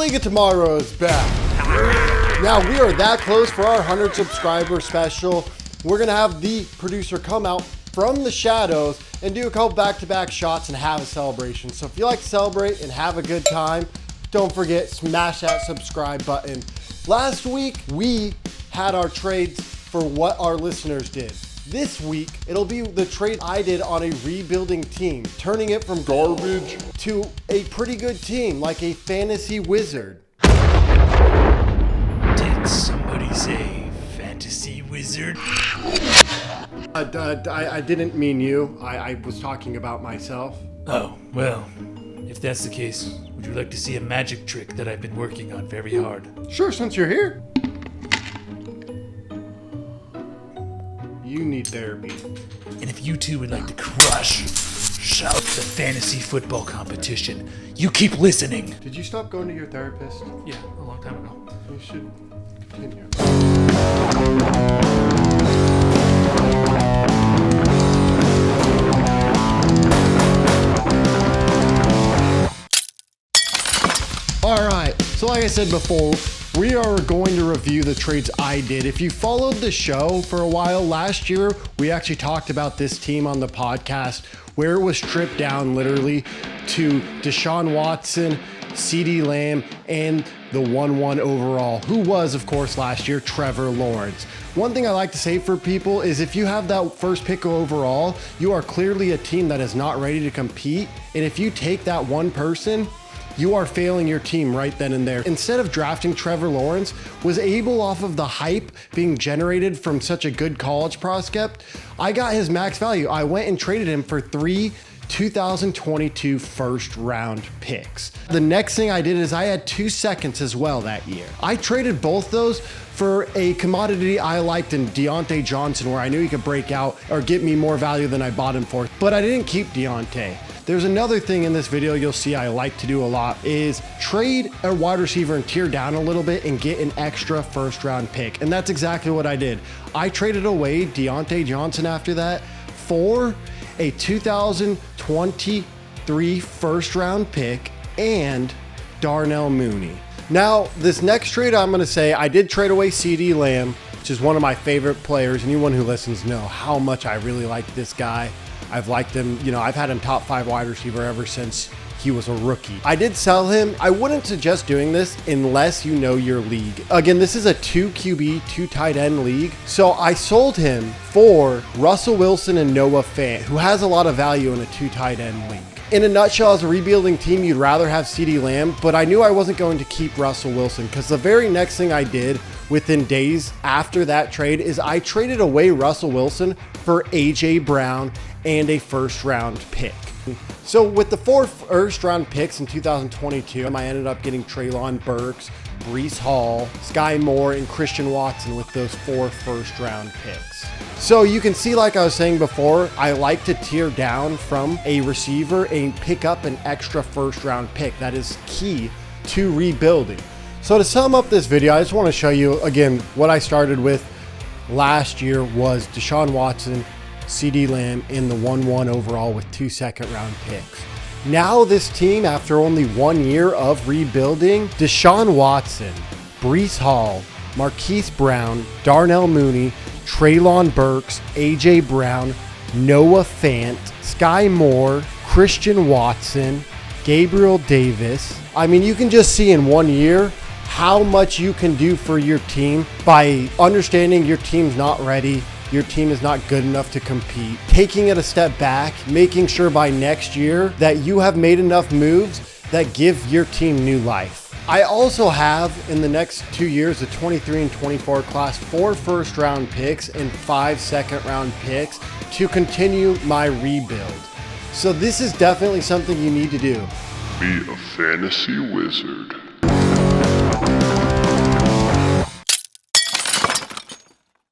League of Tomorrow is back. Now, we are that close for our 100 subscriber special. We're going to have the producer come out from the shadows and do a couple back-to-back shots and have a celebration. So if you like to celebrate and have a good time, don't forget, smash that subscribe button. Last week, we had our trades for what our listeners did. This week, it'll be the trade I did on a rebuilding team, turning it from garbage to a pretty good team, like a fantasy wizard. Did somebody say fantasy wizard? I didn't mean you. I was talking about myself. Oh, well, if that's the case, would you like to see a magic trick that I've been working on very hard? Sure, since you're here. You need therapy. And if you two would like to crush, shout the fantasy football competition, you keep listening. Did you stop going to your therapist? Yeah, a long time ago. You should continue. Alright, so like I said before, we are going to review the trades I did. If you followed the show for a while last year, we actually talked about this team on the podcast where it was stripped down literally to Deshaun Watson, Ceedee Lamb, and the 1-1 overall, who was, of course, last year, Trevor Lawrence. One thing I like to say for people is if you have that first pick overall, you are clearly a team that is not ready to compete. And if you take that one person, you are failing your team right then and there. Instead of drafting Trevor Lawrence, was able off of the hype being generated from such a good college prospect, I got his max value. I went and traded him for 3 2022 first round picks. The next thing I did is I had 2 seconds as well that year. I traded both those for a commodity I liked in Diontae Johnson, where I knew he could break out or get me more value than I bought him for. But I didn't keep Diontae. There's another thing in this video you'll see I like to do a lot is trade a wide receiver and tear down a little bit and get an extra first round pick. And that's exactly what I did. I traded away Diontae Johnson after that for a 2023 first round pick and Darnell Mooney. Now, this next trade I'm going to say, I did trade away Ceedee Lamb, which is one of my favorite players. Anyone who listens know how much I really like this guy. I've liked him, I've had him top 5 wide receiver ever since he was a rookie. I did sell him. I wouldn't suggest doing this unless you know your league. Again, this is a 2 QB, 2 tight end league. So I sold him for Russell Wilson and Noah Fant, who has a lot of value in a 2 tight end league. In a nutshell, as a rebuilding team, you'd rather have Ceedee Lamb, but I knew I wasn't going to keep Russell Wilson because the very next thing I did within days after that trade is I traded away Russell Wilson for AJ Brown and a first round pick. So with the 4 first round picks in 2022, I ended up getting Treylon Burks, Breece Hall, Skyy Moore, and Christian Watson with those 4 first round picks. So you can see, like I was saying before, I like to tear down from a receiver and pick up an extra first round pick. That is key to rebuilding. So to sum up this video, I just want to show you again what I started with last year was Deshaun Watson, Ceedee Lamb in the 1-1 overall with 2 second round picks. Now this team, after only 1 year of rebuilding, Deshaun Watson, Breece Hall, Marquise Brown, Darnell Mooney, Treylon Burks, AJ Brown, Noah Fant, Skyy Moore, Christian Watson, Gabriel Davis. I mean, you can just see in 1 year how much you can do for your team by understanding your team's not ready. Your team is not good enough to compete, taking it a step back, making sure by next year that you have made enough moves that give your team new life. I also have in the next 2 years, the 23 and 24 class, 4 first round picks and 5 second round picks to continue my rebuild. So this is definitely something you need to do. Be a fantasy wizard.